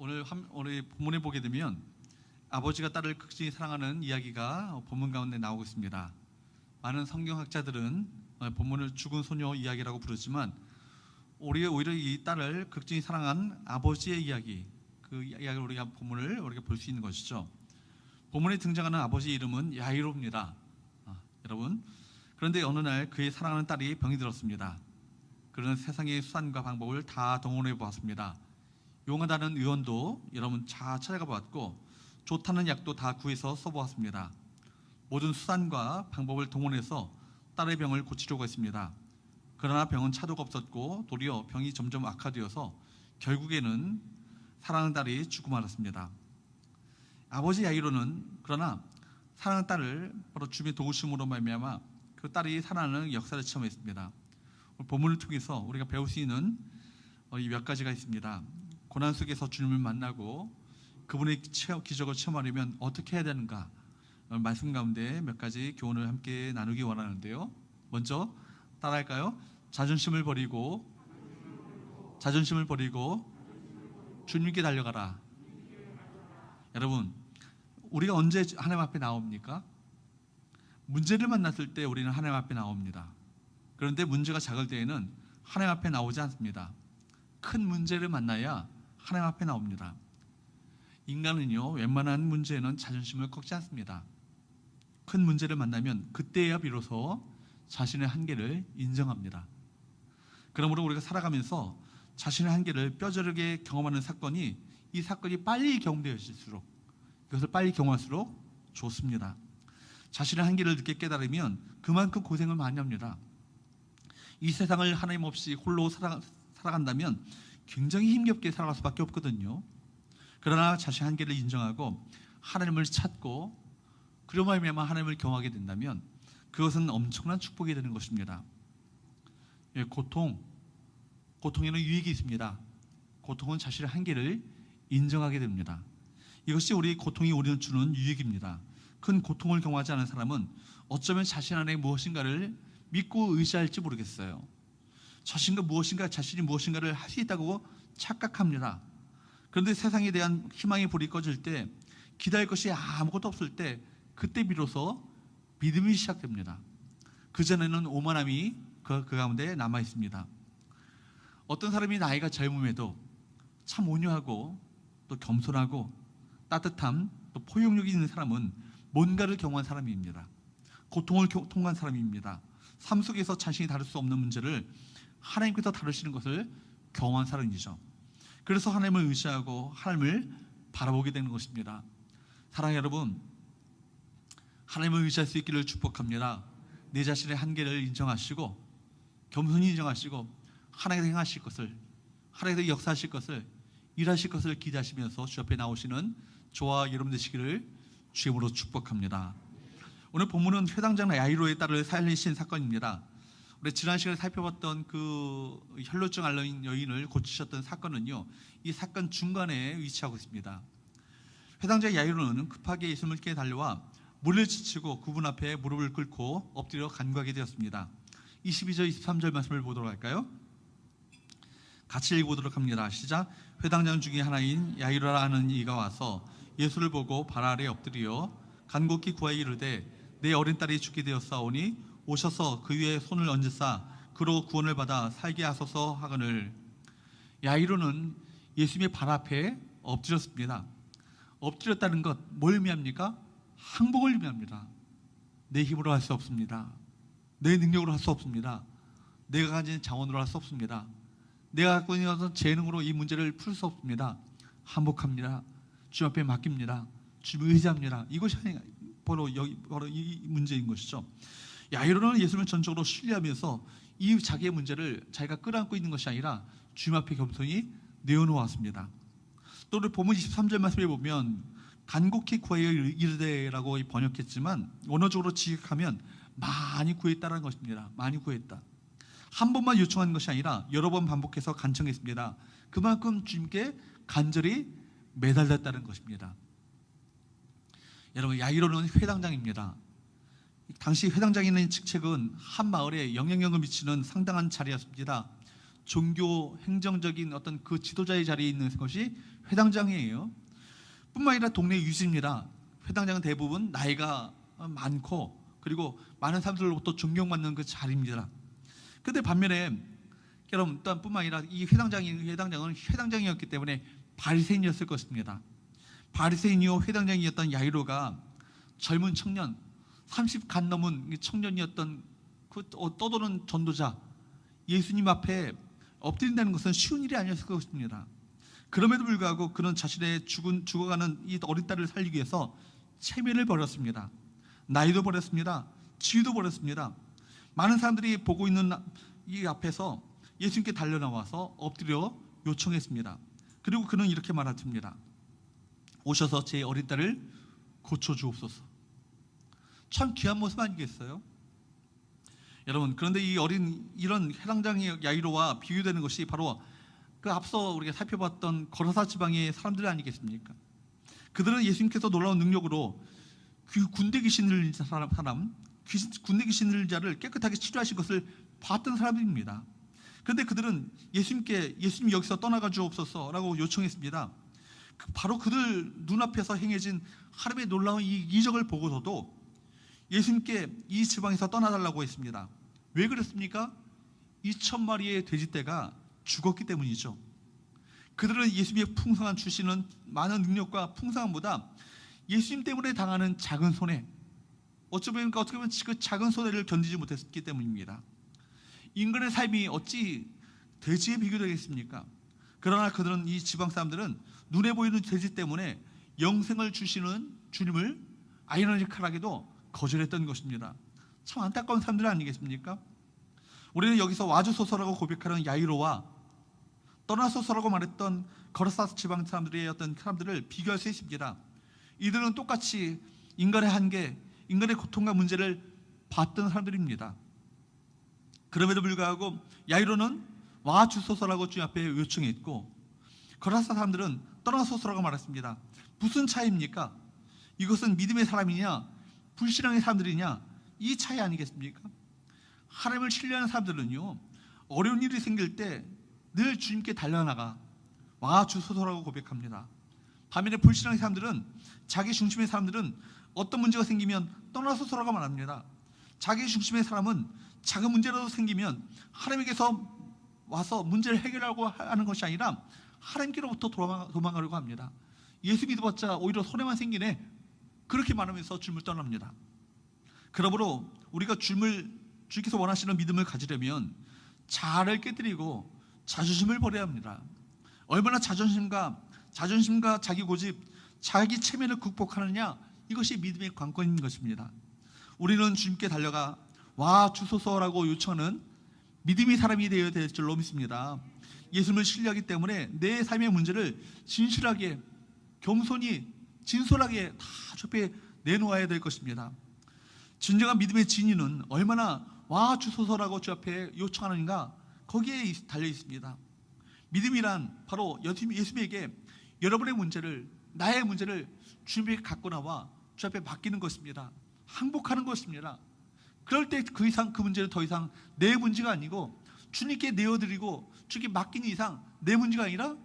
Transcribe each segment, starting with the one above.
오늘 본문에 보게 되면 아버지가 딸을 극진히 사랑하는 이야기가 본문 가운데 나오고 있습니다. 많은 성경학자들은 본문을 죽은 소녀 이야기라고 부르지만 오히려 이 딸을 극진히 사랑한 아버지의 이야기, 그 이야기를 우리가 볼 수 있는 것이죠. 본문에 등장하는 아버지의 이름은 야이로입니다. 여러분, 그런데 어느 날 그의 사랑하는 딸이 병이 들었습니다. 그는 세상의 수단과 방법을 다 동원해 보았습니다. 용하다는 의원도 여러분 다 찾아가 보았고 좋다는 약도 다 구해서 써보았습니다. 모든 수단과 방법을 동원해서 딸의 병을 고치려고 했습니다. 그러나 병은 차도가 없었고 도리어 병이 점점 악화되어서 결국에는 사랑하는 딸이 죽고 말았습니다. 아버지 야이로는 그러나 사랑하는 딸을 바로 주님의 도우심으로 말미암아 그 딸이 살아나는 역사를 체험했습니다. 본문을 통해서 우리가 배울 수 있는 이 몇 가지가 있습니다. 고난 속에서 주님을 만나고 그분의 기적을 체험하려면 어떻게 해야 되는가, 말씀 가운데 몇 가지 교훈을 함께 나누기 원하는데요. 먼저 따라할까요? 자존심을 버리고 주님께 달려가라. 여러분, 우리가 언제 하나님 앞에 나옵니까? 문제를 만났을 때 우리는 하나님 앞에 나옵니다. 그런데 문제가 작을 때에는 하나님 앞에 나오지 않습니다. 큰 문제를 만나야 하나님 앞에 나옵니다. 인간은요, 웬만한 문제에는 자존심을 꺾지 않습니다. 큰 문제를 만나면 그때야 비로소 자신의 한계를 인정합니다. 그러므로 우리가 살아가면서 자신의 한계를 뼈저리게 경험하는 사건이, 이 사건이 빨리 경험되어질수록, 이것을 빨리 경험할수록 좋습니다. 자신의 한계를 늦게 깨달으면 그만큼 고생을 많이 합니다. 이 세상을 하나님 없이 홀로 살아간다면 굉장히 힘겹게 살아갈 수밖에 없거든요. 그러나 자신의 한계를 인정하고 하나님을 찾고 그로 말미암아 하나님을 경험하게 된다면 그것은 엄청난 축복이 되는 것입니다. 고통에는 유익이 있습니다. 고통은 자신의 한계를 인정하게 됩니다. 이것이 고통이 우리는 주는 유익입니다. 큰 고통을 경험하지 않은 사람은 어쩌면 자신 안에 무엇인가를 믿고 의지할지 모르겠어요. 자신이 무엇인가를 할 수 있다고 착각합니다. 그런데 세상에 대한 희망의 불이 꺼질 때, 기다릴 것이 아무것도 없을 때, 그때 비로소 믿음이 시작됩니다. 그전에는 오만함이 그 가운데 남아 있습니다. 어떤 사람이 나이가 젊음에도 참 온유하고 또 겸손하고 따뜻함, 또 포용력이 있는 사람은 뭔가를 경험한 사람입니다. 고통을 통과한 사람입니다. 삶 속에서 자신이 다룰 수 없는 문제를 하나님께서 다루시는 것을 경험한 사람이죠. 그래서 하나님을 의지하고 하나님을 바라보게 되는 것입니다. 사랑하는 여러분, 하나님을 의지할 수 있기를 축복합니다. 내 자신의 한계를 인정하시고 겸손히 인정하시고 하나님께서 행하실 것을, 하나님께서 역사하실 것을, 일하실 것을 기대하시면서 주 앞에 나오시는 저와 여러분 되시기를 주임으로 축복합니다. 오늘 본문은 회당장 야이로의 딸을 살리신 사건입니다. 우리 지난 시간에 살펴봤던 그 혈루증 앓는 여인을 고치셨던 사건은요, 이 사건 중간에 위치하고 있습니다. 회당장 야이로는 급하게 예수님께 달려와 물을 지치고 그분 앞에 무릎을 꿇고 엎드려 간구하게 되었습니다. 22절 23절 말씀을 보도록 할까요? 같이 읽어보도록 합니다. 시작. 회당장 중에 하나인 야이로라 하는 이가 와서 예수를 보고 발 아래 엎드려 간곡히 구하여 이르되 내 어린 딸이 죽게 되었사오니 오셔서 그 위에 손을 얹으사 그로 구원을 받아 살게 하소서 하거늘. 야이로는 예수님의 발 앞에 엎드렸습니다. 엎드렸다는 것 뭘 의미합니까? 항복을 의미합니다. 내 힘으로 할 수 없습니다. 내 능력으로 할 수 없습니다. 내가 가진 자원으로 할 수 없습니다. 내가 갖고 있는 어떤 재능으로 이 문제를 풀 수 없습니다. 항복합니다. 주님 앞에 맡깁니다. 주님을 의지합니다. 이것이 바로 이 문제인 것이죠. 야이로는 예수님을 전적으로 신뢰하면서 이 자기의 문제를 자기가 끌어안고 있는 것이 아니라 주님 앞에 겸손히 내어놓았습니다. 또 우리 본문 23절 말씀에 보면 간곡히 구하여 이르되라고 번역했지만 원어적으로 지역하면 많이 구했다는 것입니다. 많이 구했다. 한 번만 요청한 것이 아니라 여러 번 반복해서 간청했습니다. 그만큼 주님께 간절히 매달렸다는 것입니다. 여러분, 야이로는 회당장입니다. 당시 회당장이 있는 직책은 한 마을에 영향력을 미치는 상당한 자리였습니다. 종교 행정적인 어떤 그 지도자의 자리에 있는 것이 회당장이에요. 뿐만 아니라 동네 유지입니다. 회당장은 대부분 나이가 많고 그리고 많은 사람들로부터 존경받는 그 자리입니다. 그런데 반면에 여러분 또한 뿐만 아니라 이 회당장은 회당장이었기 때문에 바리새인이었을 것입니다. 바리새인이요 회당장이었던 야이로가 젊은 청년 30간 넘은 청년이었던 그 떠도는 전도자 예수님 앞에 엎드린다는 것은 쉬운 일이 아니었을 것입니다. 그럼에도 불구하고 그는 자신의 죽어가는 이 어린 딸을 살리기 위해서 체면을 버렸습니다. 나이도 버렸습니다. 지위도 버렸습니다. 많은 사람들이 보고 있는 이 앞에서 예수님께 달려나와서 엎드려 요청했습니다. 그리고 그는 이렇게 말합니다. 오셔서 제 어린 딸을 고쳐주옵소서. 참 귀한 모습 아니겠어요? 여러분, 그런데 이런 회당장의 야이로와 비교되는 것이 바로 그 앞서 우리가 살펴봤던 거라사 지방의 사람들 아니겠습니까? 그들은 예수님께서 놀라운 능력으로 그 군대 귀신 들린 군대 귀신 들린 자를 깨끗하게 치료하신 것을 봤던 사람들입니다. 그런데 그들은 예수님 여기서 떠나가 주옵소서라고 요청했습니다. 바로 그들 눈앞에서 행해진 하나님의 놀라운 이 이적을 보고서도 예수님께 이 지방에서 떠나달라고 했습니다. 왜 그랬습니까? 2,000마리의 돼지떼가 죽었기 때문이죠. 그들은 예수님의 풍성한 주시는 많은 능력과 풍성함보다 예수님 때문에 당하는 작은 손해, 어떻게 보면 그 작은 손해를 견디지 못했기 때문입니다. 인간의 삶이 어찌 돼지에 비교되겠습니까? 그러나 그들은 이 지방 사람들은 눈에 보이는 돼지 때문에 영생을 주시는 주님을 아이러니컬하게도 거절했던 것입니다. 참 안타까운 사람들 아니겠습니까? 우리는 여기서 와주소서라고 고백하는 야이로와 떠나소서라고 말했던 거라사 지방 사람들의 어떤 사람들을 비교할 수 있습니다. 이들은 똑같이 인간의 한계, 인간의 고통과 문제를 봤던 사람들입니다. 그럼에도 불구하고 야이로는 와주소서라고 주님 앞에 요청했고 거라사 사람들은 떠나소서라고 말했습니다. 무슨 차이입니까? 이것은 믿음의 사람이냐 불신앙의 사람들이냐 이 차이 아니겠습니까? 하나님을 신뢰하는 사람들은요 어려운 일이 생길 때 늘 주님께 달려나가 와주소서라고 고백합니다. 반면에 불신앙의 사람들은 자기 중심의 사람들은 어떤 문제가 생기면 떠나소서라고 말합니다. 자기 중심의 사람은 작은 문제라도 생기면 하나님께서 와서 문제를 해결하고 하는 것이 아니라 하나님께로부터 도망가려고 합니다. 예수 믿어봤자 오히려 손해만 생기네 그렇게 말하면서 주님을 떠납니다. 그러므로 우리가 주께서 원하시는 믿음을 가지려면 자아를 깨뜨리고 자존심을 버려야 합니다. 얼마나 자존심과 자기 고집, 자기 체면을 극복하느냐 이것이 믿음의 관건인 것입니다. 우리는 주님께 달려가 와 주소서라고 요청하는 믿음의 사람이 되어야 될 줄로 믿습니다. 예수님을 신뢰하기 때문에 내 삶의 문제를 진실하게 겸손히 진솔하게 다 주 앞에 내놓아야 될 것입니다. 진정한 믿음의 진리는 얼마나 와 주소서라고 주 앞에 요청하는가 거기에 달려 있습니다. 믿음이란 바로 예수님에게 여러분의 문제를 나의 문제를 주님에게 갖고 나와 주 앞에 맡기는 것입니다. 항복하는 것입니다. 그럴 때 그 이상 그 문제는 더 이상 내 문제가 아니고 주님께 내어드리고 주님께 맡기는 이상 내 문제가 아니라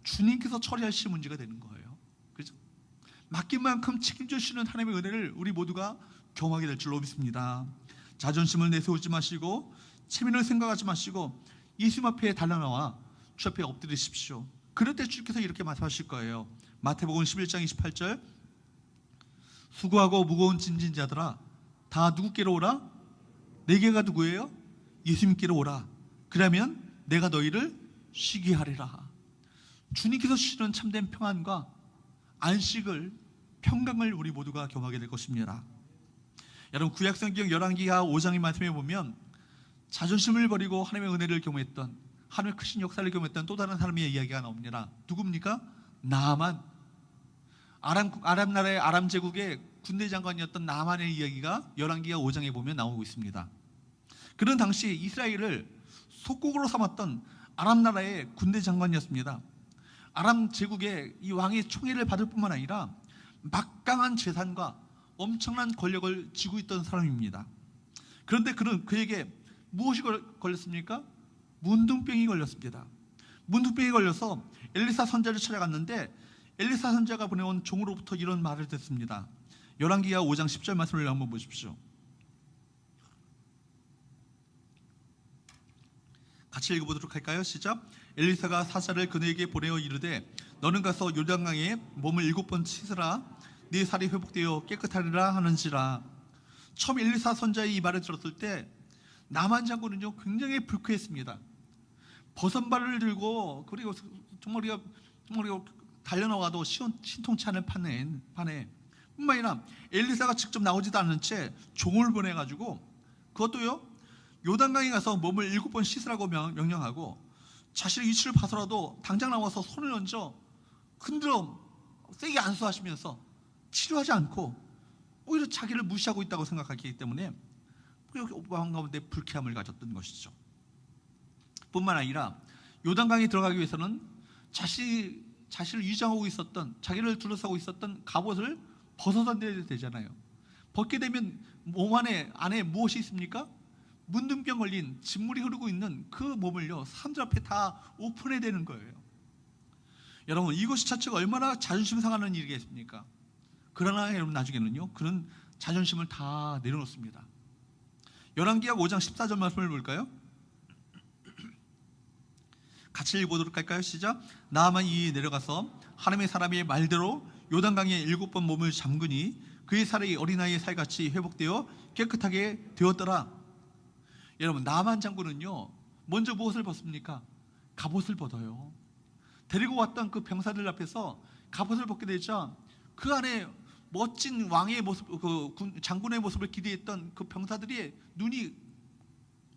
주님께서 처리하실 문제가 되는 거예요. 그렇죠? 맡긴 만큼 책임져주시는 하나님의 은혜를 우리 모두가 경험하게 될 줄로 믿습니다. 자존심을 내세우지 마시고 체면을 생각하지 마시고 예수님 앞에 달려나와 주 앞에 엎드리십시오. 그럴 때 주께서 이렇게 말씀하실 거예요. 마태복음 11장 28절 수고하고 무거운 짐진 자들아 다 누구께로 오라? 내게가 누구예요? 예수님께로 오라. 그러면 내가 너희를 쉬게 하리라. 주님께서 주시는 참된 평안과 안식을 평강을 우리 모두가 경험하게 될 것입니다. 여러분 구약성경 열왕기하 5장의 말씀에 보면 자존심을 버리고 하나님의 은혜를 경험했던 하나님의 크신 역사를 경험했던 또 다른 사람의 이야기가 나옵니다. 누굽니까? 나아만. 아람 나라의 아람 제국의 군대 장관이었던 나아만의 이야기가 열왕기하 5장에 보면 나오고 있습니다. 그런 당시 이스라엘을 속국으로 삼았던 아람 나라의 군대 장관이었습니다. 아람 제국의 이 왕의 총애를 받을 뿐만 아니라 막강한 재산과 엄청난 권력을 쥐고 있던 사람입니다. 그런데 그에게 무엇이 걸렸습니까? 문둥병이 걸렸습니다. 문둥병이 걸려서 엘리사 선지자를 찾아갔는데 엘리사 선지자가 보내온 종으로부터 이런 말을 듣습니다. 열왕기하 5장 10절 말씀을 한번 보십시오. 같이 읽어보도록 할까요? 시작. 엘리사가 사자를 그네에게 보내어 이르되 너는 가서 요단강에 몸을 7번 씻으라 네 살이 회복되어 깨끗하리라 하는지라. 처음 엘리사 선지자의 이 말을 들었을 때 나만 장군은요 굉장히 불쾌했습니다. 버선발을 들고 그리고 정말 우리가 달려나와도 신통치 않은 판에 뿐만 아니라 엘리사가 직접 나오지도 않은 채 종을 보내가지고 그것도요 요단강에 가서 몸을 7번 씻으라고 명령하고 자신의 이치를 봐서라도 당장 나와서 손을 얹어 흔들어 세게 안수하시면서 치료하지 않고 오히려 자기를 무시하고 있다고 생각하기 때문에 왕 가운데 불쾌함을 가졌던 것이죠. 뿐만 아니라 요단강에 들어가기 위해서는 자신을 위장하고 있었던, 자기를 둘러싸고 있었던 갑옷을 벗어야 되잖아요. 벗게 되면 몸 안에 무엇이 있습니까? 문둥병 걸린 진물이 흐르고 있는 그 몸을요 사람들 앞에 다 오픈해야 되는 거예요. 여러분 이것이 자체가 얼마나 자존심 상하는 일이겠습니까? 그러나 여러분 나중에는요 그런 자존심을 다 내려놓습니다. 열왕기하 5장 14절 말씀을 볼까요? 같이 읽어보도록 할까요? 시작. 나아만 이에 내려가서 하나님의 사람의 말대로 요단강에 7번 몸을 잠그니 그의 살이 어린아이의 살같이 회복되어 깨끗하게 되었더라. 여러분 나아만 장군은요 먼저 무엇을 벗습니까? 갑옷을 벗어요. 데리고 왔던 그 병사들 앞에서 갑옷을 벗게 되자 그 안에 멋진 왕의 모습, 그 장군의 모습을 기대했던 그 병사들이 눈이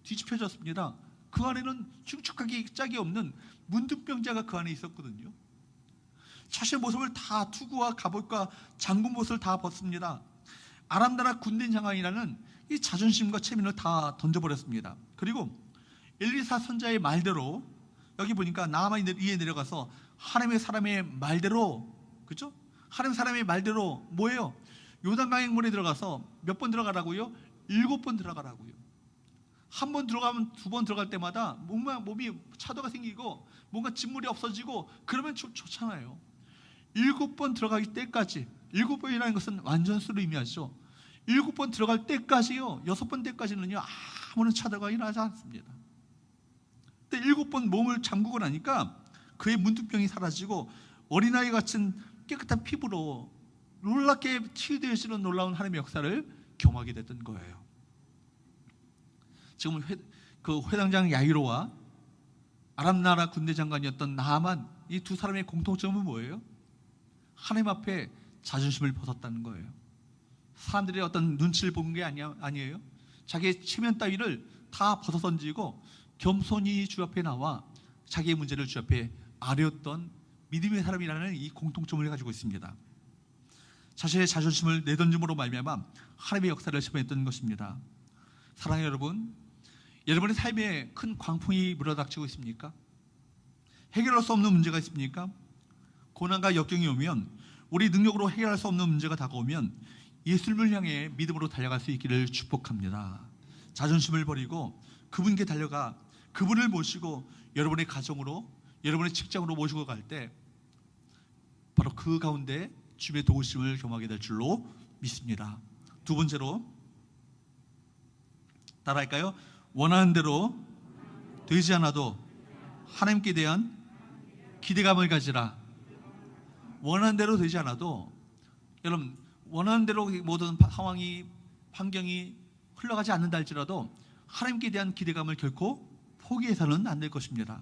뒤집혀졌습니다. 그 안에는 축축하게 짝이 없는 문둥병자가 그 안에 있었거든요. 자신의 모습을 다 투구와 갑옷과 장군 모습을 다 벗습니다. 아람 나라 군대 장관이라는 이 자존심과 체면을 다 던져버렸습니다. 그리고 엘리사 선자의 말대로 여기 보니까 나아만 이에 내려가서 하나님의 사람의 말대로, 그렇죠? 하나님 사람의 말대로 뭐예요? 요단강의 물에 들어가서 몇 번 들어가라고요? 7번 들어가라고요. 한 번 들어가면 2번 들어갈 때마다 몸이 차도가 생기고 뭔가 진물이 없어지고 그러면 좋잖아요. 7번 들어가기 때까지, 7번이라는 것은 완전수를 의미하죠. 7번 들어갈 때까지요, 6번 때까지는요 아무런 차도가 일어나지 않습니다. 근데 7번 몸을 잠그고 나니까 그의 문둥병이 사라지고 어린아이 같은 깨끗한 피부로 놀랍게 치유되어지는 놀라운 하나님의 역사를 경험하게 됐던 거예요. 지금 그 회당장 야이로와 아람 나라 군대 장관이었던 나아만, 이 두 사람의 공통점은 뭐예요? 하나님 앞에 자존심을 벗었다는 거예요. 사람들의 어떤 눈치를 본 게 아니에요. 자기의 체면 따위를 다 벗어던지고 겸손히 주 앞에 나와 자기의 문제를 주 앞에 아뢰었던 믿음의 사람이라는 이 공통점을 가지고 있습니다. 자신의 자존심을 내던짐으로 말미암아 하나님의 역사를 체험했던 것입니다. 사랑하는 여러분, 여러분의 삶에 큰 광풍이 물어닥치고 있습니까? 해결할 수 없는 문제가 있습니까? 고난과 역경이 오면, 우리 능력으로 해결할 수 없는 문제가 다가오면 예수님을 향해 믿음으로 달려갈 수 있기를 축복합니다. 자존심을 버리고 그분께 달려가 그분을 모시고 여러분의 가정으로, 여러분의 직장으로 모시고 갈 때 바로 그 가운데 주님의 도우심을 경험하게 될 줄로 믿습니다. 두 번째로 따라할까요? 원하는 대로 되지 않아도 하나님께 대한 기대감을 가지라. 원하는 대로 되지 않아도, 여러분 원하는 대로 모든 상황이, 환경이 흘러가지 않는다 할지라도 하나님께 대한 기대감을 결코 포기해서는 안 될 것입니다.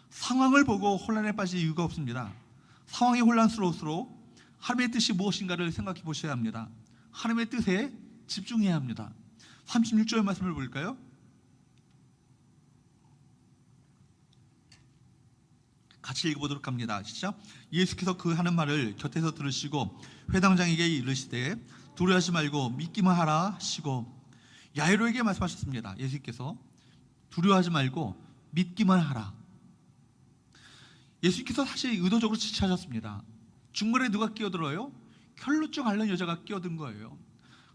상황을 보고 혼란에 빠질 이유가 없습니다. 상황이 혼란스러울수록 하나님의 뜻이 무엇인가를 생각해 보셔야 합니다. 하나님의 뜻에 집중해야 합니다. 36절 말씀을 볼까요? 같이 읽어보도록 합니다. 시작. 예수께서 그 하는 말을 곁에서 들으시고 회당장에게 이르시되 두려워하지 말고 믿기만 하라 하시고, 야이로에게 말씀하셨습니다. 예수께서 두려워하지 말고 믿기만 하라. 예수께서 사실 의도적으로 지체하셨습니다. 중간에 누가 끼어들어요? 혈루증 앓는 여자가 끼어든 거예요.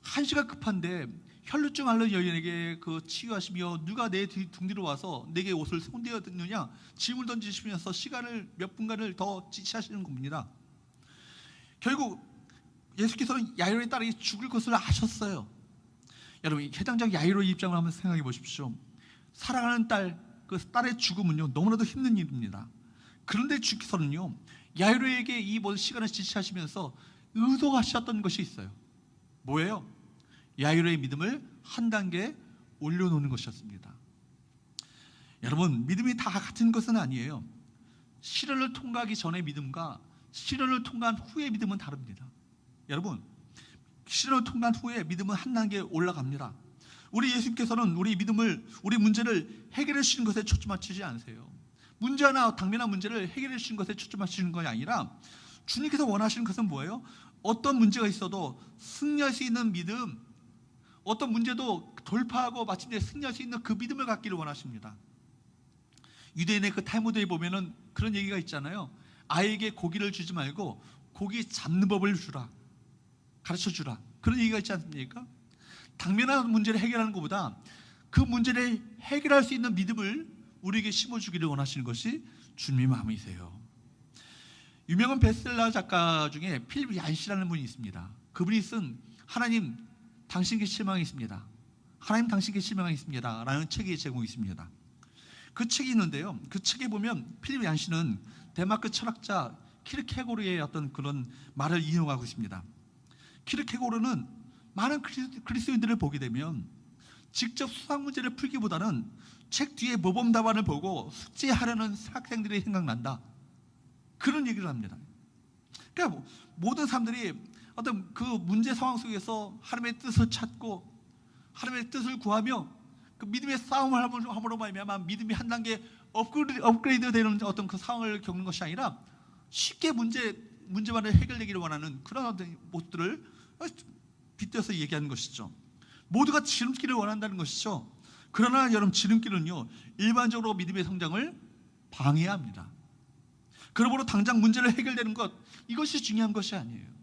한시가 급한데 혈루증 앓는 여인에게 그 치유하시며 누가 내 등 뒤로 와서 내게 옷을 손대어 듣느냐 짐을 던지시면서 시간을 몇 분간을 더 지체하시는 겁니다. 결국 예수께서는 야이로의 딸이 죽을 것을 아셨어요. 여러분, 해당장 야이로의 입장을 한번 생각해 보십시오. 사랑하는 딸, 그 딸의 죽음은요 너무나도 힘든 일입니다. 그런데 주께서는요 야이로에게 이 모든 시간을 지체하시면서 의도하셨던 것이 있어요. 뭐예요? 야이로의 믿음을 한 단계 올려놓는 것이었습니다. 여러분, 믿음이 다 같은 것은 아니에요. 시련을 통과하기 전의 믿음과 시련을 통과한 후의 믿음은 다릅니다. 여러분, 시련을 통과한 후에 믿음은 한 단계 올라갑니다. 우리 예수님께서는 우리 믿음을, 우리 문제를 해결해 주시는 것에 초점맞추지 않으세요. 문제 하나, 당면한 문제를 해결해 주시는 것에 초점맞추시는 것이 아니라 주님께서 원하시는 것은 뭐예요? 어떤 문제가 있어도 승리할 수 있는 믿음, 어떤 문제도 돌파하고 마침내 승리할 수 있는 그 믿음을 갖기를 원하십니다. 유대인의 그 탈무드에 보면은 그런 얘기가 있잖아요. 아이에게 고기를 주지 말고 고기 잡는 법을 주라, 가르쳐 주라, 그런 얘기가 있지 않습니까? 당면한 문제를 해결하는 것보다 그 문제를 해결할 수 있는 믿음을 우리에게 심어주기를 원하시는 것이 주님의 마음이세요. 유명한 베스트셀러 작가 중에 필립 얀시라는 분이 있습니다. 그분이 쓴 하나님 당신께 실망이 있습니다, 하나님 당신께 실망이 있습니다 라는 책이 제공이 있습니다. 그 책이 있는데요, 그 책에 보면 필립 얀시는 덴마크 철학자 키르케고르의 어떤 그런 말을 인용하고 있습니다. 키르케고르는 많은 그리스도인들을 보게 되면 직접 수학 문제를 풀기보다는 책 뒤에 모범 답안을 보고 숙제하려는 학생들이 생각난다, 그런 얘기를 합니다. 그러니까 모든 사람들이 어떤 그 문제 상황 속에서 하나님의 뜻을 찾고 하나님의 뜻을 구하며 그 믿음의 싸움을 함으로 말미암아 믿음이 한 단계 업그레이드 되는 어떤 그 상황을 겪는 것이 아니라 쉽게 문제만을 해결되기를 원하는 그런 어떤 모습들을 빗대서 얘기하는 것이죠. 모두가 지름길을 원한다는 것이죠. 그러나 여러분, 지름길은요 일반적으로 믿음의 성장을 방해합니다. 그러므로 당장 문제를 해결되는 것, 이것이 중요한 것이 아니에요.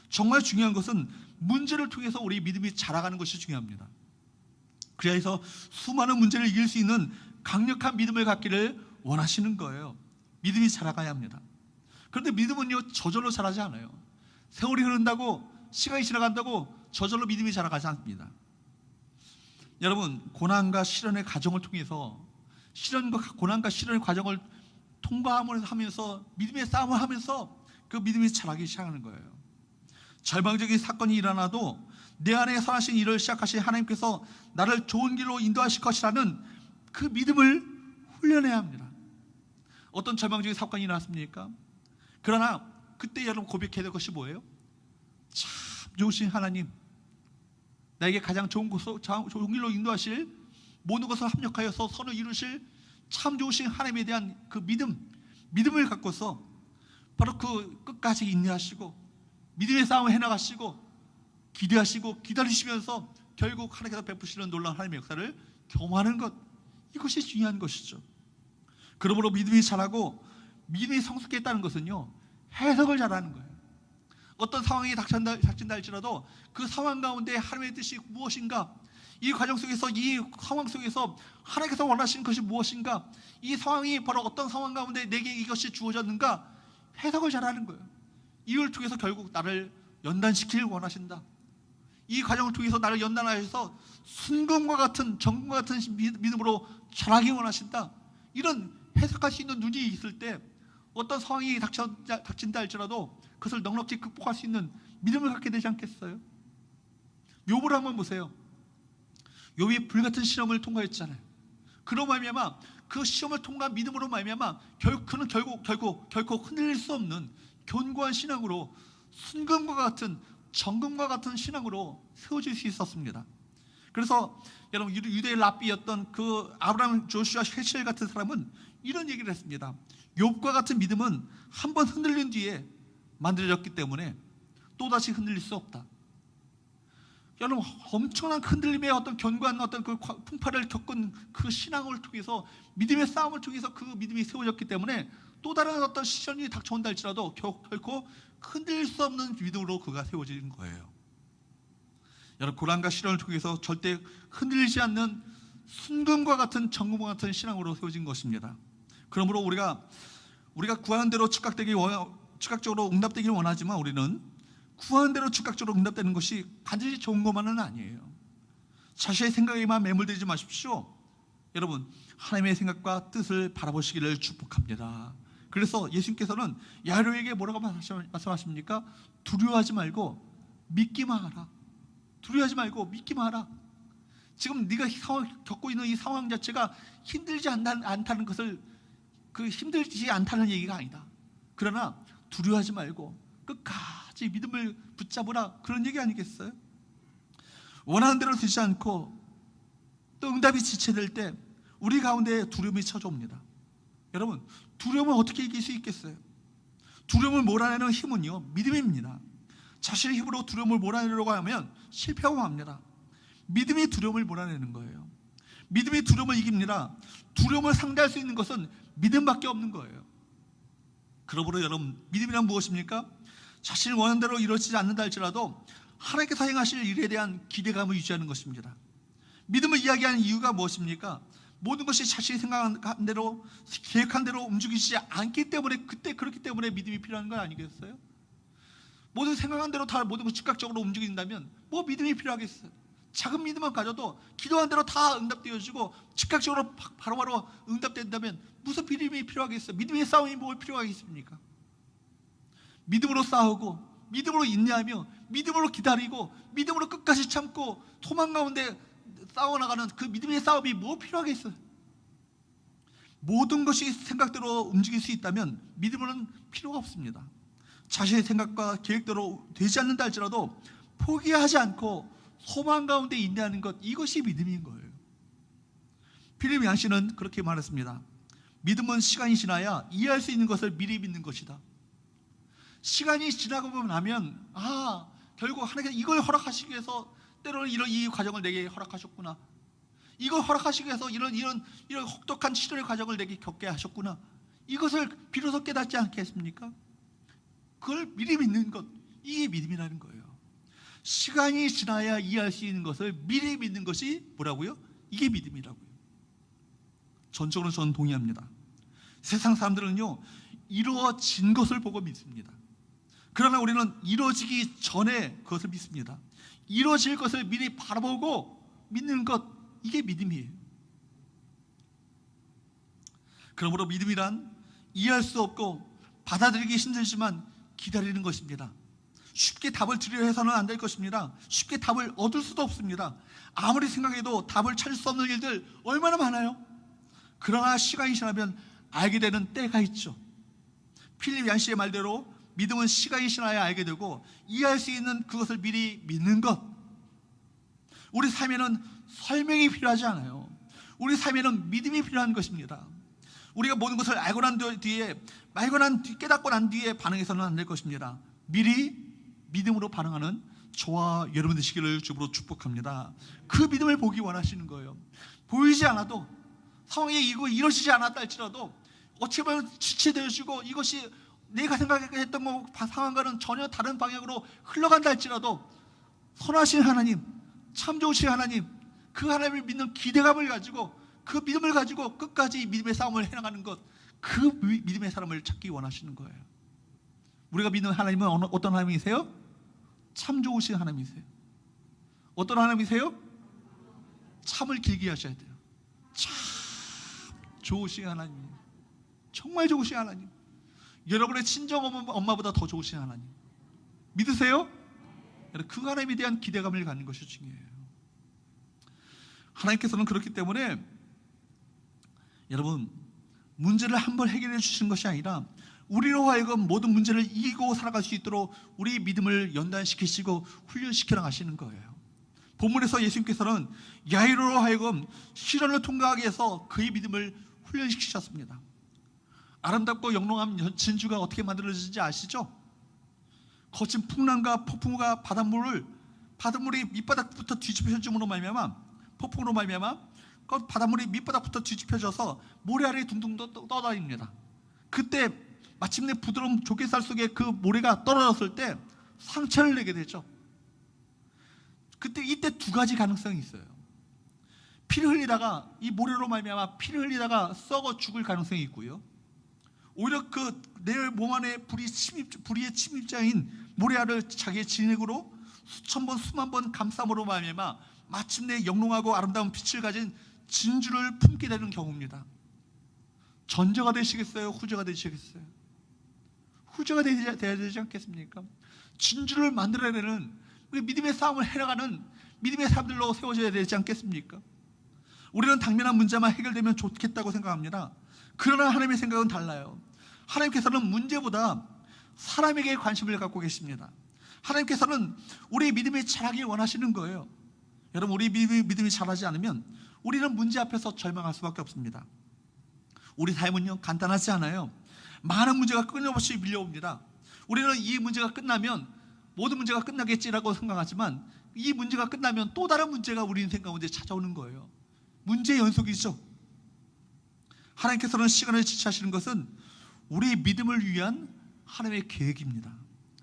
정말 중요한 것은 문제를 통해서 우리 믿음이 자라가는 것이 중요합니다. 그래서 수많은 문제를 이길 수 있는 강력한 믿음을 갖기를 원하시는 거예요. 믿음이 자라가야 합니다. 그런데 믿음은요 저절로 자라지 않아요. 세월이 흐른다고, 시간이 지나간다고 저절로 믿음이 자라가지 않습니다. 여러분, 고난과 시련의 과정을 통해서 고난과 시련의 과정을 통과하면서 믿음의 싸움을 하면서 그 믿음이 자라기 시작하는 거예요. 절망적인 사건이 일어나도 내 안에 선하신 일을 시작하신 하나님께서 나를 좋은 길로 인도하실 것이라는 그 믿음을 훈련해야 합니다. 어떤 절망적인 사건이 일어났습니까? 그러나 그때 여러분 고백해야 될 것이 뭐예요? 참 좋으신 하나님, 나에게 가장 좋은 길로 인도하실, 모든 것을 합력하여서 선을 이루실 참 좋으신 하나님에 대한 그 믿음을 갖고서 바로 그 끝까지 인내하시고 믿음의 싸움을 해나가시고 기대하시고 기다리시면서 결국 하나님께서 베푸시는 놀라운 하나님의 역사를 경험하는 것, 이것이 중요한 것이죠. 그러므로 믿음이 자라고 믿음이 성숙했다는 것은요 해석을 잘하는 거예요. 어떤 상황이 닥친다 할지라도 그 상황 가운데 하나님의 뜻이 무엇인가, 이 과정 속에서, 이 상황 속에서 하나님께서 원하시는 것이 무엇인가, 이 상황이 바로 어떤 상황 가운데 내게 이것이 주어졌는가, 해석을 잘하는 거예요. 이걸 통해서 결국 나를 연단시키길 원하신다. 이 과정을 통해서 나를 연단하셔서 순금과 같은 정금과 같은 믿음으로 자라기 원하신다. 이런 해석할 수 있는 눈이 있을 때 어떤 상황이 닥친다 할지라도 그것을 넉넉히 극복할 수 있는 믿음을 갖게 되지 않겠어요? 욥을 한번 보세요. 욥이 불같은 시험을 통과했잖아요. 그로 말미암아 그 시험을 통과한 믿음으로 말미암아 그는 결코 흔들릴 수 없는 견고한 신앙으로, 순금과 같은 정금과 같은 신앙으로 세워질 수 있었습니다. 그래서 여러분, 유대의 랍비였던 그 아브라함, 조슈아, 헬셀 같은 사람은 이런 얘기를 했습니다. 욥과 같은 믿음은 한번 흔들린 뒤에 만들어졌기 때문에 또다시 흔들릴 수 없다. 여러분, 엄청난 흔들림의 어떤 견고한 어떤 그 풍파를 겪은 그 신앙을 통해서, 믿음의 싸움을 통해서 그 믿음이 세워졌기 때문에 또 다른 어떤 시련이 닥쳐온다 할지라도 결코 흔들릴 수 없는 믿음으로 그가 세워지는 거예요. 여러분, 고난과 시련을 통해서 절대 흔들리지 않는 순금과 같은 정금과 같은 신앙으로 세워진 것입니다. 그러므로 우리가 구하는 대로 즉각적으로 응답되길 원하지만 우리는 구하는 대로 즉각적으로 응답되는 것이 반드시 좋은 것만은 아니에요. 자신의 생각에만 매몰되지 마십시오. 여러분, 하나님의 생각과 뜻을 바라보시기를 축복합니다. 그래서 예수님께서는 야이로에게 뭐라고 말씀하십니까? 두려워하지 말고 믿기만 하라. 두려워하지 말고 믿기만 하라. 지금 네가 겪고 있는 이 상황 자체가 힘들지 않다는 것을, 힘들지 않다는 얘기가 아니다. 그러나 두려워하지 말고 끝까지 믿음을 붙잡으라, 그런 얘기 아니겠어요? 원하는 대로 되지 않고 또 응답이 지체될 때 우리 가운데 두려움이 찾아옵니다. 여러분, 두려움을 어떻게 이길 수 있겠어요? 두려움을 몰아내는 힘은요, 믿음입니다. 자신의 힘으로 두려움을 몰아내려고 하면 실패하고 맙니다. 믿음이 두려움을 몰아내는 거예요. 믿음이 두려움을 이깁니다. 두려움을 상대할 수 있는 것은 믿음밖에 없는 거예요. 그러므로 여러분, 믿음이란 무엇입니까? 자신이 원하는 대로 이루어지지 않는다 할지라도 하나님께서 행하실 일에 대한 기대감을 유지하는 것입니다. 믿음을 이야기하는 이유가 무엇입니까? 모든 것이 자신이 생각한 대로, 계획한 대로 움직이지 않기 때문에, 그렇기 때문에 믿음이 필요한 거 아니겠어요? 모든 생각한 대로 다 모든 것이 즉각적으로 움직인다면 뭐 믿음이 필요하겠어요? 작은 믿음만 가져도 기도한 대로 다 응답되어지고 즉각적으로 바로바로 응답된다면 무슨 믿음이 필요하겠어요? 믿음의 싸움이 뭘 필요하겠습니까? 믿음으로 싸우고, 믿음으로 인내하며, 믿음으로 기다리고, 믿음으로 끝까지 참고 소망 가운데 싸워나가는 그 믿음의 싸움이 뭐 필요하겠어요? 모든 것이 생각대로 움직일 수 있다면 믿음은 필요가 없습니다. 자신의 생각과 계획대로 되지 않는다 할지라도 포기하지 않고 소망 가운데 인내하는 것, 이것이 믿음인 거예요. 필립 양씨는 그렇게 말했습니다. 믿음은 시간이 지나야 이해할 수 있는 것을 미리 믿는 것이다. 시간이 지나고 나면, 결국 하나님께서 이걸 허락하시기 위해서 때로는 이 과정을 내게 허락하셨구나, 이걸 허락하시기 위해서 이런 혹독한 시련의 과정을 내게 겪게 하셨구나, 이것을 비로소 깨닫지 않겠습니까? 그걸 미리 믿는 것, 이게 믿음이라는 거예요. 시간이 지나야 이해할 수 있는 것을 미리 믿는 것이 뭐라고요? 이게 믿음이라고요. 전적으로 저는 동의합니다. 세상 사람들은요, 이루어진 것을 보고 믿습니다. 그러나 우리는 이루어지기 전에 그것을 믿습니다. 이루어질 것을 미리 바라보고 믿는 것, 이게 믿음이에요. 그러므로 믿음이란 이해할 수 없고 받아들이기 힘들지만 기다리는 것입니다. 쉽게 답을 드리려 해서는 안 될 것입니다. 쉽게 답을 얻을 수도 없습니다. 아무리 생각해도 답을 찾을 수 없는 일들 얼마나 많아요. 그러나 시간이 지나면 알게 되는 때가 있죠. 필립 얀시의 말대로 믿음은 시간이 지나야 알게 되고 이해할 수 있는 그것을 미리 믿는 것. 우리 삶에는 설명이 필요하지 않아요. 우리 삶에는 믿음이 필요한 것입니다. 우리가 모든 것을 알고 난 뒤에, 깨닫고 난 뒤에 반응해서는 안 될 것입니다. 미리 믿음으로 반응하는 저와 여러분 되시기를 주로 축복합니다. 그 믿음을 보기 원하시는 거예요. 보이지 않아도, 상황이 이루어지지 않았다 할지라도 어찌 보면 지체되어지고 이것이 내가 생각했던 상황과는 전혀 다른 방향으로 흘러간다 할지라도 선하신 하나님, 참 좋으신 하나님, 그 하나님을 믿는 기대감을 가지고, 그 믿음을 가지고 끝까지 믿음의 싸움을 해나가는 것, 그 믿음의 사람을 찾기 원하시는 거예요. 우리가 믿는 하나님은 어떤 하나님이세요? 참 좋으신 하나님이세요. 어떤 하나님이세요? 참을 길게 하셔야 돼요. 참 좋으신 하나님, 정말 좋으신 하나님, 여러분의 친정 엄마보다 더 좋으신 하나님 믿으세요? 그 하나님에 대한 기대감을 갖는 것이 중요해요. 하나님께서는 그렇기 때문에 여러분, 문제를 한번 해결해 주시는 것이 아니라 우리로 하여금 모든 문제를 이기고 살아갈 수 있도록 우리 믿음을 연단시키시고 훈련시켜 나가시는 거예요. 본문에서 예수님께서는 야이로로 하여금 시련을 통과하게 해서 그의 믿음을 훈련시키셨습니다. 아름답고 영롱한 진주가 어떻게 만들어지는지 아시죠? 거친 풍랑과 폭풍과 바닷물이 밑바닥부터 뒤집혀짐으로 말미암아, 폭풍으로 말미암아 그 바닷물이 밑바닥부터 뒤집혀져서 모래 아래에 둥둥 떠다닙니다. 그때 마침내 부드러운 조개살 속에 그 모래가 떨어졌을 때 상처를 내게 되죠. 이때 두 가지 가능성이 있어요. 피를 흘리다가, 이 모래로 말미암아 피를 흘리다가 썩어 죽을 가능성이 있고요. 오히려 내 몸 안에 불의의 침입자인 모래알을 자기의 진액으로 수천 번 수만 번 감싸므로 말미암아 마침내 영롱하고 아름다운 빛을 가진 진주를 품게 되는 경우입니다. 전저가 되시겠어요? 후저가 되시겠어요? 후저가 돼야 되지 않겠습니까? 진주를 만들어내는 믿음의 싸움을 해나가는 믿음의 사람들로 세워져야 되지 않겠습니까? 우리는 당면한 문제만 해결되면 좋겠다고 생각합니다. 그러나 하나님의 생각은 달라요. 하나님께서는 문제보다 사람에게 관심을 갖고 계십니다. 하나님께서는 우리 믿음이 자라길 원하시는 거예요. 여러분, 우리 믿음이 자라지 않으면 우리는 문제 앞에서 절망할 수밖에 없습니다. 우리 삶은요, 간단하지 않아요. 많은 문제가 끊임없이 밀려옵니다. 우리는 이 문제가 끝나면 모든 문제가 끝나겠지라고 생각하지만, 이 문제가 끝나면 또 다른 문제가 우리 인생 가운데 찾아오는 거예요. 문제의 연속이죠. 하나님께서는 시간을 지체하시는 것은 우리 믿음을 위한 하나님의 계획입니다.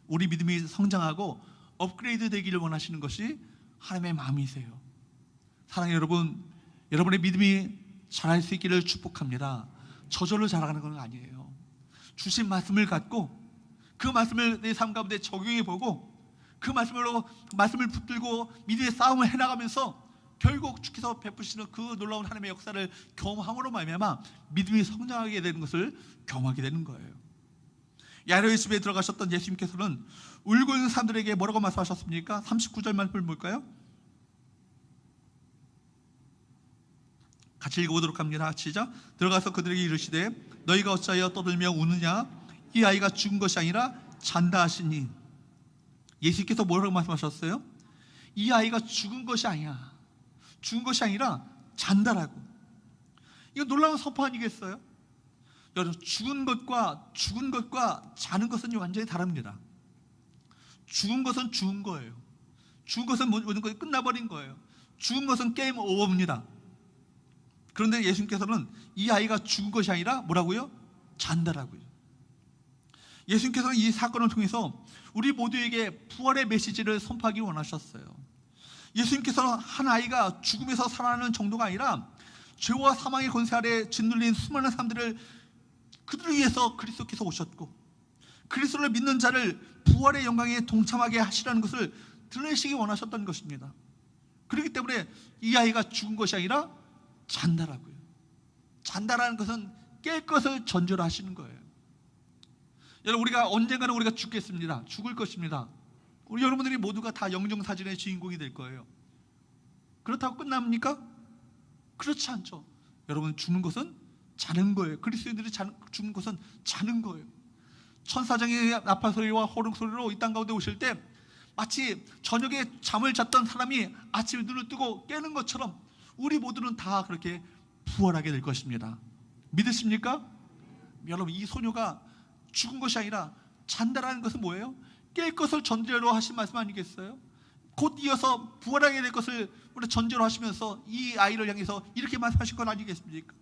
우리 믿음이 성장하고 업그레이드 되기를 원하시는 것이 하나님의 마음이세요. 사랑하는 여러분, 여러분의 믿음이 자랄 수 있기를 축복합니다. 저절로 자라가는 건 아니에요. 주신 말씀을 갖고 그 말씀을 내 삶 가운데 적용해보고 그 말씀을 붙들고 믿음의 싸움을 해나가면서 결국 주께서 베푸시는 그 놀라운 하나님의 역사를 경험함으로 말미암아 믿음이 성장하게 되는 것을 경험하게 되는 거예요. 야이로의 집에 들어가셨던 예수님께서는 울고 있는 사람들에게 뭐라고 말씀하셨습니까? 39절 말씀을 볼까요? 같이 읽어보도록 합니다. 시작. 들어가서 그들에게 이르시되 너희가 어찌하여 떠들며 우느냐? 이 아이가 죽은 것이 아니라 잔다 하시니. 예수님께서 뭐라고 말씀하셨어요? 이 아이가 죽은 것이 아니야. 죽은 것이 아니라 잔다라고. 이거 놀라운 선포 아니겠어요? 여러분, 죽은 것과 자는 것은 완전히 다릅니다. 죽은 것은 죽은 거예요. 죽은 것은 모든 것이 끝나버린 거예요. 죽은 것은 게임 오버입니다. 그런데 예수님께서는 이 아이가 죽은 것이 아니라 뭐라고요? 잔다라고요. 예수님께서는 이 사건을 통해서 우리 모두에게 부활의 메시지를 선포하기 원하셨어요. 예수님께서는 한 아이가 죽음에서 살아나는 정도가 아니라 죄와 사망의 권세 아래 짓눌린 수많은 사람들을 그들을 위해서 그리스도께서 오셨고, 그리스도를 믿는 자를 부활의 영광에 동참하게 하시라는 것을 드러내시기 원하셨던 것입니다. 그렇기 때문에 이 아이가 죽은 것이 아니라 잔다라고요. 잔다라는 것은 깰 것을 전제로 하시는 거예요. 여러분, 언젠가는 우리가 죽겠습니다. 죽을 것입니다. 우리 여러분들이 모두가 다 영정사진의 주인공이 될 거예요. 그렇다고 끝납니까? 그렇지 않죠. 여러분, 죽는 것은 자는 거예요. 그리스도인들이 죽는 것은 자는 거예요. 천사장의 나팔 소리와 호령 소리로 이 땅 가운데 오실 때 마치 저녁에 잠을 잤던 사람이 아침에 눈을 뜨고 깨는 것처럼 우리 모두는 다 그렇게 부활하게 될 것입니다. 믿으십니까? 여러분, 이 소녀가 죽은 것이 아니라 잔다라는 것은 뭐예요? 깰 것을 전제로 하신 말씀 아니겠어요? 곧 이어서 부활하게 될 것을 우리 전제로 하시면서 이 아이를 향해서 이렇게 말씀하신 건 아니겠습니까?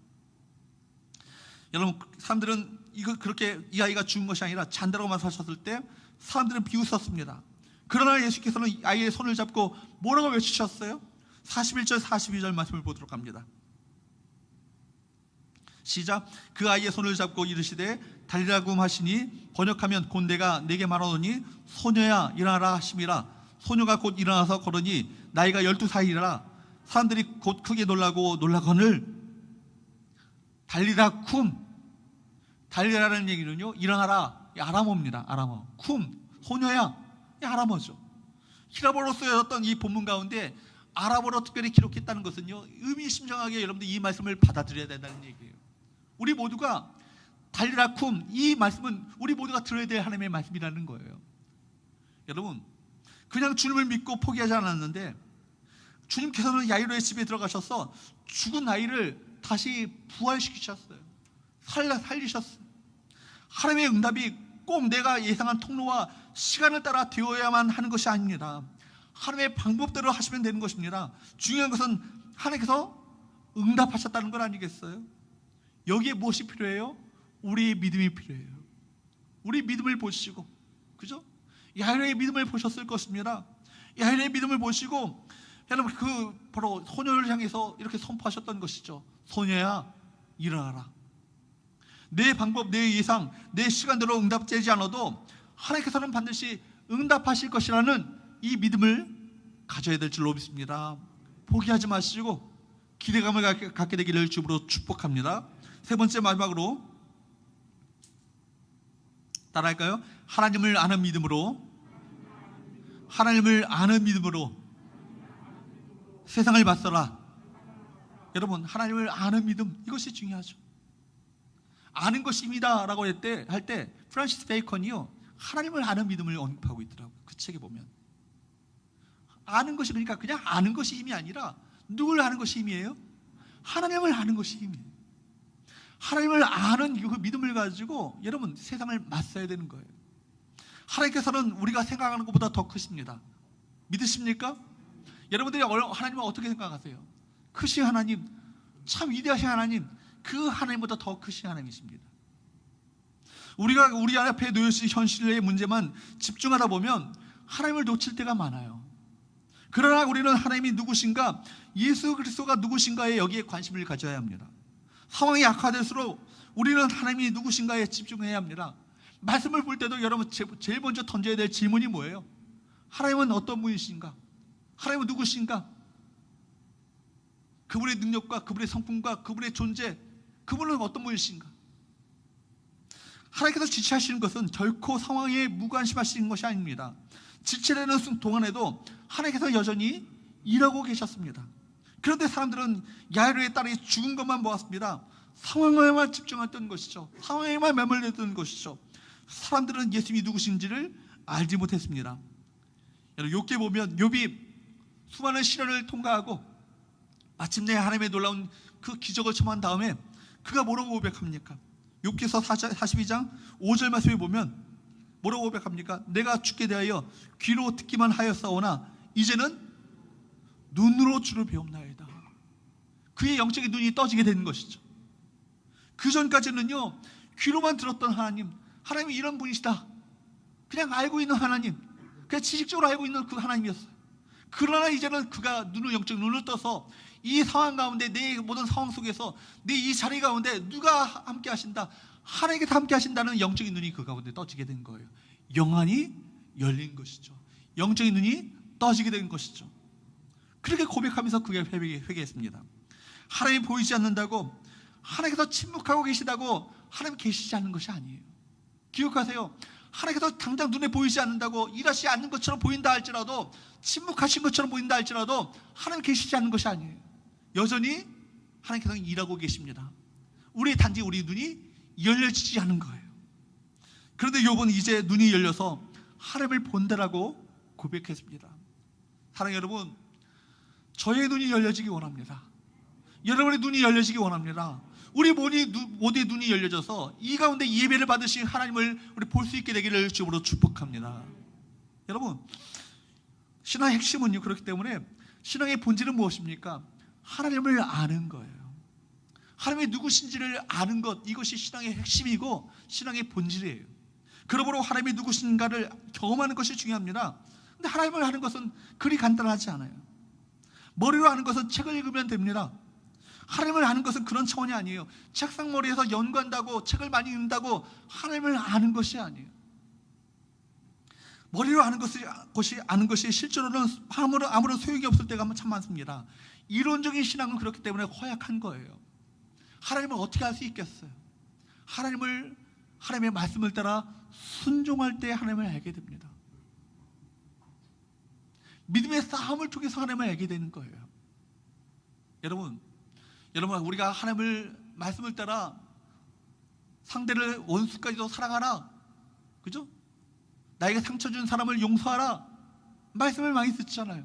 여러분, 사람들은 그렇게 이 아이가 죽은 것이 아니라 잔다라고 말씀하셨을 때 사람들은 비웃었습니다. 그러나 예수께서는 이 아이의 손을 잡고 뭐라고 외치셨어요? 41절 42절 말씀을 보도록 합니다. 시작. 그 아이의 손을 잡고 이르시되 달리라고 하시니 번역하면 곧 내가 네게 말하노니 소녀야 일어나라 하심이라. 소녀가 곧 일어나서 걸으니 나이가 12살이라. 사람들이 곧 크게 놀라거늘 달리라 쿰. 달리라는 얘기는요, 일어나라, 아람어입니다. 아람어. 쿰, 소녀야, 아람어죠. 히라보로 쓰여졌던 이 본문 가운데 아랍어로 특별히 기록했다는 것은요, 의미심장하게 여러분들 이 말씀을 받아들여야 된다는 얘기예요. 우리 모두가 달리라 쿰, 이 말씀은 우리 모두가 들어야 될 하나님의 말씀이라는 거예요. 여러분, 그냥 주님을 믿고 포기하지 않았는데 주님께서는 야이로의 집에 들어가셔서 죽은 아이를 다시 부활시키셨어요. 살리셨어요. 하나님의 응답이 꼭 내가 예상한 통로와 시간을 따라 되어야만 하는 것이 아닙니다. 하나님의 방법대로 하시면 되는 것입니다. 중요한 것은 하나님께서 응답하셨다는 건 아니겠어요? 여기에 무엇이 필요해요? 우리의 믿음이 필요해요. 우리 믿음을 보시고, 그죠? 야이로의 믿음을 보셨을 것입니다. 야일의 믿음을 보시고 여러분 그 바로 소녀를 향해서 이렇게 선포하셨던 것이죠. 소녀야, 일어나라. 내 방법, 내 예상, 내 시간대로 응답되지 않아도 하나님께서는 반드시 응답하실 것이라는 이 믿음을 가져야 될 줄로 믿습니다. 포기하지 마시고 기대감을 갖게 되기를 주로 축복합니다. 세 번째, 마지막으로 따라할까요? 하나님을 아는 믿음으로, 하나님을 아는 믿음으로 세상을 맞서라. 여러분, 하나님을 아는 믿음, 이것이 중요하죠. 아는 것입니다 라고 할 때 프란시스 베이컨이요, 하나님을 아는 믿음을 언급하고 있더라고요. 그 책에 보면 아는 것이, 그러니까 그냥 아는 것이 힘이 아니라 누굴 아는 것이 힘이에요? 하나님을 아는 것이 힘이에요. 하나님을 아는 그 믿음을 가지고 여러분 세상을 맞서야 되는 거예요. 하나님께서는 우리가 생각하는 것보다 더 크십니다. 믿으십니까? 여러분들이 하나님을 어떻게 생각하세요? 크신 하나님, 참 위대하신 하나님, 그 하나님보다 더 크신 하나님이십니다. 우리가 우리 앞에 놓여진 현실의 문제만 집중하다 보면 하나님을 놓칠 때가 많아요. 그러나 우리는 하나님이 누구신가, 예수 그리스도가 누구신가에 여기에 관심을 가져야 합니다. 상황이 약화될수록 우리는 하나님이 누구신가에 집중해야 합니다. 말씀을 볼 때도 여러분 제일 먼저 던져야 될 질문이 뭐예요? 하나님은 어떤 분이신가? 하나님은 누구신가? 그분의 능력과 그분의 성품과 그분의 존재, 그분은 어떤 분이신가? 하나님께서 지체하시는 것은 결코 상황에 무관심하시는 것이 아닙니다. 지체되는 동안에도 하나님께서 여전히 일하고 계셨습니다. 그런데 사람들은 야이로의 딸이 죽은 것만 보았습니다. 상황에만 집중했던 것이죠. 상황에만 매몰됐던 것이죠. 사람들은 예수님이 누구신지를 알지 못했습니다. 여러분, 욥기에 보면 욥이 수많은 시련을 통과하고 마침내 하나님의 놀라운 그 기적을 청한 다음에 그가 뭐라고 고백합니까? 욥기서 42장 5절 말씀에 보면 뭐라고 고백합니까? 내가 죽게 대하여 귀로 듣기만 하였사오나 이제는 눈으로 주를 배움나이다. 그의 영적인 눈이 떠지게 되는 것이죠. 그 전까지는요, 귀로만 들었던 하나님, 하나님이 이런 분이시다, 그냥 알고 있는 하나님, 그냥 지식적으로 알고 있는 그 하나님이었어요. 그러나 이제는 그가 영적 눈을 떠서 이 상황 가운데, 내 모든 상황 속에서, 내 이 자리 가운데 누가 함께 하신다, 하나님께서 함께 하신다는 영적인 눈이 그 가운데 떠지게 된 거예요. 영안이 열린 것이죠. 영적인 눈이 떠지게 된 것이죠. 그렇게 고백하면서 그게 회개했습니다. 하나님 보이지 않는다고, 하나님께서 침묵하고 계시다고 하나님 계시지 않는 것이 아니에요. 기억하세요. 하나님께서 당장 눈에 보이지 않는다고, 일하시지 않는 것처럼 보인다 할지라도, 침묵하신 것처럼 보인다 할지라도 하나님 계시지 않는 것이 아니에요. 여전히 하나님께서 일하고 계십니다. 단지 우리 눈이 열려지지 않은 거예요. 그런데 욥은 이제 눈이 열려서 하나님을 본다라고 고백했습니다. 사랑하는 여러분, 저의 눈이 열려지기 원합니다. 여러분의 눈이 열려지기 원합니다. 우리 모두의 눈이 열려져서 이 가운데 예배를 받으신 하나님을 우리 볼 수 있게 되기를 주로 축복합니다. 여러분, 신앙의 핵심은요, 그렇기 때문에 신앙의 본질은 무엇입니까? 하나님을 아는 거예요. 하나님이 누구신지를 아는 것, 이것이 신앙의 핵심이고 신앙의 본질이에요. 그러므로 하나님이 누구신가를 경험하는 것이 중요합니다. 근데 하나님을 아는 것은 그리 간단하지 않아요. 머리로 아는 것은 책을 읽으면 됩니다. 하나님을 아는 것은 그런 차원이 아니에요. 책상머리에서 연구한다고, 책을 많이 읽는다고 하나님을 아는 것이 아니에요. 머리로 아는 것이 실제로는 아무런 소용이 없을 때가 참 많습니다. 이론적인 신앙은 그렇기 때문에 허약한 거예요. 하나님을 어떻게 알 수 있겠어요? 하나님의 말씀을 따라 순종할 때 하나님을 알게 됩니다. 믿음의 싸움을 통해서 하나님을 알게 되는 거예요. 여러분, 우리가 하나님을 말씀을 따라 상대를 원수까지도 사랑하라, 그죠? 나에게 상처 준 사람을 용서하라, 말씀을 많이 듣잖아요.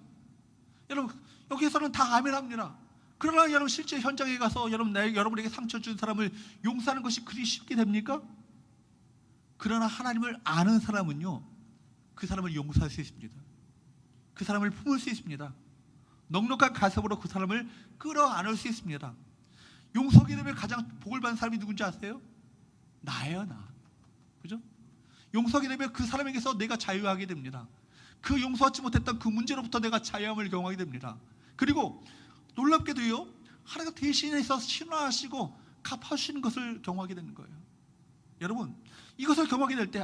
여러분, 여기에서는 다 아멘합니다. 그러나 여러분, 실제 현장에 가서 여러분에게 상처 준 사람을 용서하는 것이 그리 쉽게 됩니까? 그러나 하나님을 아는 사람은요, 그 사람을 용서할 수 있습니다. 그 사람을 품을 수 있습니다. 넉넉한 가슴으로 그 사람을 끌어안을 수 있습니다. 용서하게 되면 가장 복을 받는 사람이 누군지 아세요? 나예요, 나. 그죠? 용서하게 되면 그 사람에게서 내가 자유하게 됩니다. 그 용서하지 못했던 그 문제로부터 내가 자유함을 경험하게 됩니다. 그리고 놀랍게도요, 하나님께서 대신해서 신화하시고 갚아주시는 것을 경험하게 되는 거예요. 여러분, 이것을 경험하게 될 때,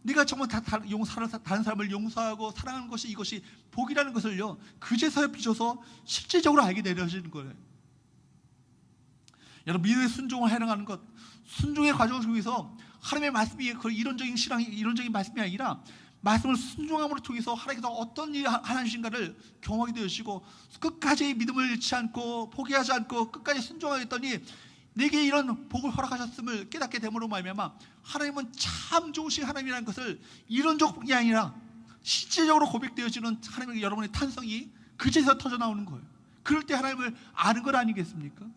내가 정말 다른 사람을 용서하고 사랑하는 것이, 이것이 복이라는 것을요, 그제서야 비춰서 실제적으로 알게 되어지는 거예요. 여러분, 믿음의 순종을 해나가는 것, 순종의 과정을 통해서 하나님의 말씀이 그 이론적인 신앙이, 이론적인 말씀이 아니라 말씀을 순종함으로 통해서 하나님께서 어떤 일을 하나님인가를 경험하게 되시고, 끝까지 믿음을 잃지 않고 포기하지 않고 끝까지 순종하겠더니 내게 이런 복을 허락하셨음을 깨닫게 됨으로 말미암아 하나님은 참 좋으신 하나님이라는 것을 이론적이 아니라 실제적으로 고백되어지는 하나님의 여러분의 탄성이 그제서 터져 나오는 거예요. 그럴 때 하나님을 아는 것 아니겠습니까?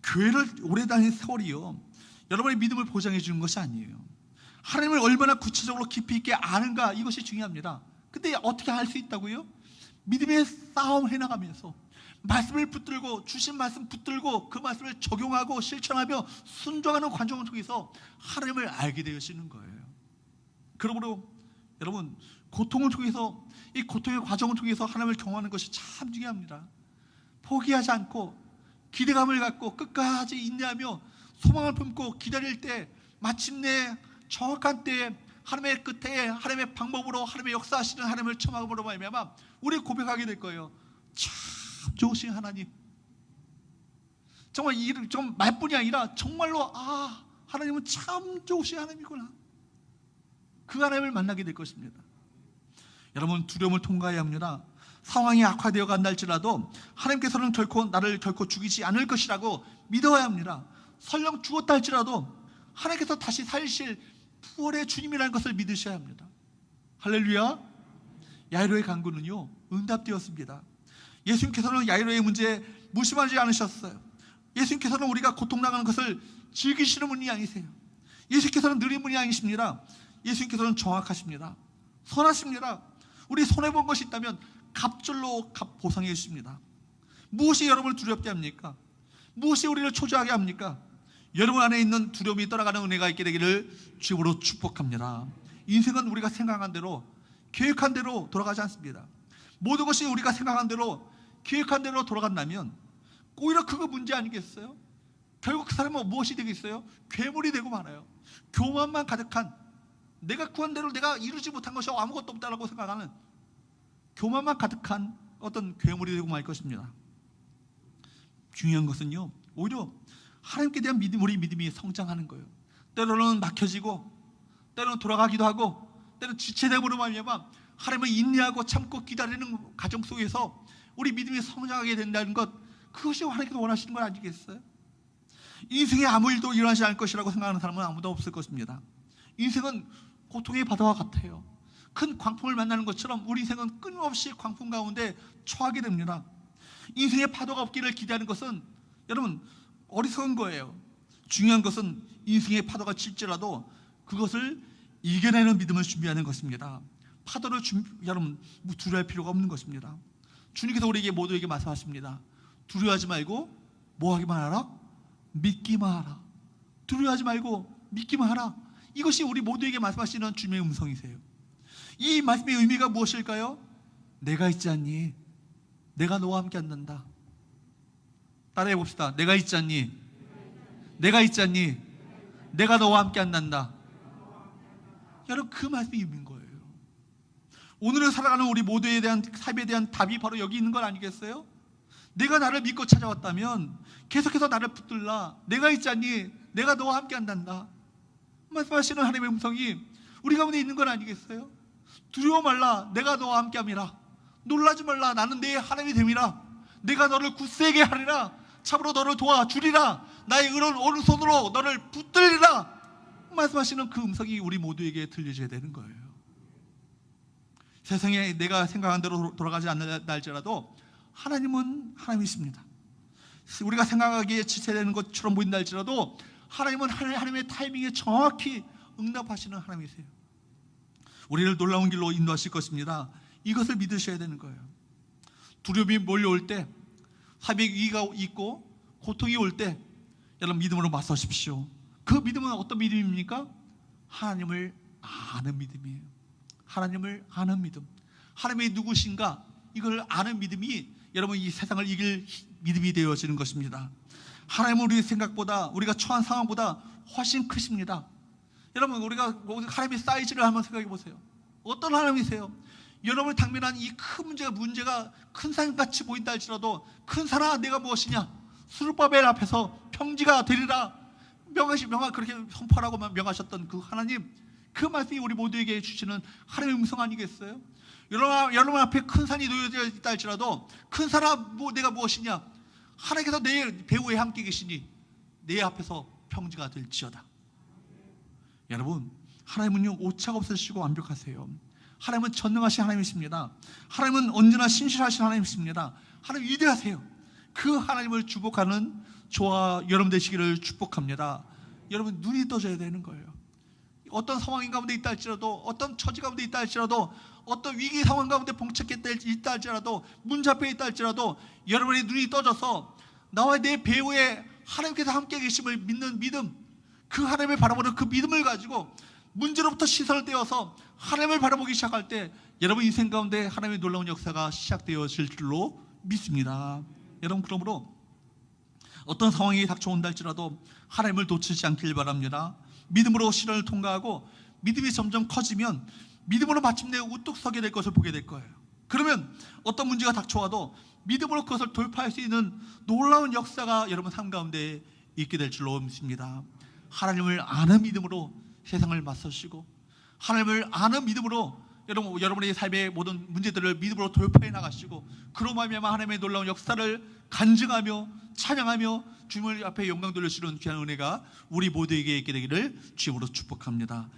교회를 오래 다닌 세월이요, 여러분의 믿음을 보장해 주는 것이 아니에요. 하나님을 얼마나 구체적으로 깊이 있게 아는가, 이것이 중요합니다. 근데 어떻게 알 수 있다고요? 믿음의 싸움을 해나가면서 말씀을 붙들고, 주신 말씀 붙들고 그 말씀을 적용하고 실천하며 순종하는 과정을 통해서 하나님을 알게 되시는 거예요. 그러므로 여러분, 고통을 통해서, 이 고통의 과정을 통해서 하나님을 경험하는 것이 참 중요합니다. 포기하지 않고 기대감을 갖고 끝까지 인내하며 소망을 품고 기다릴 때 마침내 정확한 때에 하나님의 끝에 하나님의 방법으로 하나님의 역사하시는 하나님을 청함으로 말미암아 우리 고백하게 될 거예요. 참 좋으신 하나님, 정말 좀 말뿐이 아니라 정말로 하나님은 참 좋으신 하나님이구나, 그 하나님을 만나게 될 것입니다. 여러분, 두려움을 통과해야 합니다. 상황이 악화되어 간다 할지라도 하나님께서는 나를 결코 죽이지 않을 것이라고 믿어야 합니다. 설령 죽었다 할지라도 하나님께서 다시 살리실 부활의 주님이라는 것을 믿으셔야 합니다. 할렐루야. 야이로의 간구는요, 응답되었습니다. 예수님께서는 야이로의 문제에 무심하지 않으셨어요. 예수님께서는 우리가 고통당하는 것을 즐기시는 분이 아니세요. 예수님께서는 느린 분이 아니십니다. 예수님께서는 정확하십니다. 선하십니다. 우리 손해본 것이 있다면 갑절로 보상해 주십니다. 무엇이 여러분을 두렵게 합니까? 무엇이 우리를 초조하게 합니까? 여러분 안에 있는 두려움이 떠나가는 은혜가 있게 되기를 주님으로 축복합니다. 인생은 우리가 생각한 대로, 계획한 대로 돌아가지 않습니다. 모든 것이 우리가 생각한 대로, 계획한 대로 돌아간다면 오히려 그거 문제 아니겠어요? 결국 그 사람은 무엇이 되겠어요? 괴물이 되고 말아요. 교만만 가득한, 내가 구한 대로 내가 이루지 못한 것이 아무것도 없다라고 생각하는 교만만 가득한 어떤 괴물이 되고 말 것입니다. 중요한 것은요, 오히려 하나님께 대한 우리 믿음이 성장하는 거예요. 때로는 막혀지고, 때로는 돌아가기도 하고, 때로는 지체됨으로 말미암아 하나님을 인내하고 참고 기다리는 과정 속에서 우리 믿음이 성장하게 된다는 것, 그것이 하나님께서 원하시는 건 아니겠어요? 인생에 아무 일도 일어나지 않을 것이라고 생각하는 사람은 아무도 없을 것입니다. 인생은 고통의 바다와 같아요. 큰 광풍을 만나는 것처럼 우리 인생은 끊임없이 광풍 가운데 처하게 됩니다. 인생의 파도가 없기를 기대하는 것은 여러분 어리석은 거예요. 중요한 것은 인생의 파도가 칠지라도 그것을 이겨내는 믿음을 준비하는 것입니다. 파도를 여러분 두려워할 필요가 없는 것입니다. 주님께서 우리에게 모두에게 말씀하십니다. 두려워하지 말고 뭐 하기만 하라? 믿기만 하라. 두려워하지 말고 믿기만 하라. 이것이 우리 모두에게 말씀하시는 주님의 음성이세요. 이 말씀의 의미가 무엇일까요? 내가 있지 않니? 내가 너와 함께 한단다. 따라해 봅시다. 내가 있지 않니? 내가 있지 않니? 내가 너와 함께 한단다. 여러분, 그 말씀이 있는 거예요. 오늘을 살아가는 우리 모두에 대한 삶에 대한 답이 바로 여기 있는 건 아니겠어요? 내가 나를 믿고 찾아왔다면 계속해서 나를 붙들라. 내가 있지 않니? 내가 너와 함께 한단다. 말씀하시는 하나님의 음성이 우리 가운데 있는 건 아니겠어요? 두려워 말라. 내가 너와 함께 함이라. 놀라지 말라. 나는 내 하나님이 됨이라. 내가 너를 굳세게 하리라. 참으로 너를 도와주리라. 나의 의로운 오른손으로 너를 붙들리라. 말씀하시는 그 음성이 우리 모두에게 들려줘야 되는 거예요. 세상에 내가 생각한 대로 돌아가지 않는다 할지라도 하나님은 하나님이십니다. 우리가 생각하기에 지체되는 것처럼 보인다 할지라도 하나님은 하나님의 타이밍에 정확히 응답하시는 하나님이세요. 우리를 놀라운 길로 인도하실 것입니다. 이것을 믿으셔야 되는 거예요. 두려움이 몰려올 때, 삶의 위기가 있고 고통이 올 때 여러분 믿음으로 맞서십시오. 그 믿음은 어떤 믿음입니까? 하나님을 아는 믿음이에요. 하나님을 아는 믿음, 하나님이 누구신가 이걸 아는 믿음이 여러분 이 세상을 이길 믿음이 되어지는 것입니다. 하나님은 우리 생각보다, 우리가 처한 상황보다 훨씬 크십니다. 여러분, 우리가 하나님의 사이즈를 한번 생각해 보세요. 어떤 하나님이세요? 여러분이 당면한 이 큰 문제가 큰 산같이 보인다 할지라도, 큰 산아 내가 무엇이냐, 스룹바벨 앞에서 평지가 되리라 그렇게 선포하라고 명하셨던 그 하나님, 그 말씀이 우리 모두에게 주시는 하나님의 음성 아니겠어요? 여러분 앞에 큰 산이 놓여져 있다 할지라도, 큰 산아 내가 무엇이냐, 하나님께서 내 배후에 함께 계시니 내 앞에서 평지가 될지어다. 여러분, 하나님은요 오차가 없으시고 완벽하세요. 하나님은 전능하신 하나님이십니다. 하나님은 언제나 신실하신 하나님이십니다. 하나님 위대하세요. 그 하나님을 주목하는 저와 여러분 되시기를 축복합니다. 여러분, 눈이 떠져야 되는 거예요. 어떤 상황 가운데 있다 할지라도, 어떤 처지 가운데 있다 할지라도, 어떤 위기 상황 가운데 봉착해 있다 할지라도, 문 잡혀 있다 할지라도, 여러분의 눈이 떠져서 나와 내 배후에 하나님께서 함께 계심을 믿는 믿음, 그 하나님을 바라보는 그 믿음을 가지고 문제로부터 시선을 떼어서 하나님을 바라보기 시작할 때 여러분 인생 가운데 하나님의 놀라운 역사가 시작되어질 줄로 믿습니다. 여러분, 그러므로 어떤 상황이 닥쳐온다 할지라도 하나님을 놓치지 않길 바랍니다. 믿음으로 시련을 통과하고 믿음이 점점 커지면 믿음으로 마침내 우뚝 서게 될 것을 보게 될 거예요. 그러면 어떤 문제가 닥쳐와도 믿음으로 그것을 돌파할 수 있는 놀라운 역사가 여러분 삶 가운데 있게 될 줄로 믿습니다. 하나님을 아는 믿음으로 세상을 맞서시고, 하나님을 아는 믿음으로 여러분의 삶의 모든 문제들을 믿음으로 돌파해 나가시고, 그로 말미암아 하나님의 놀라운 역사를 간증하며 찬양하며 주님을 앞에 영광 돌려주는 귀한 은혜가 우리 모두에게 있게 되기를 주님으로 축복합니다.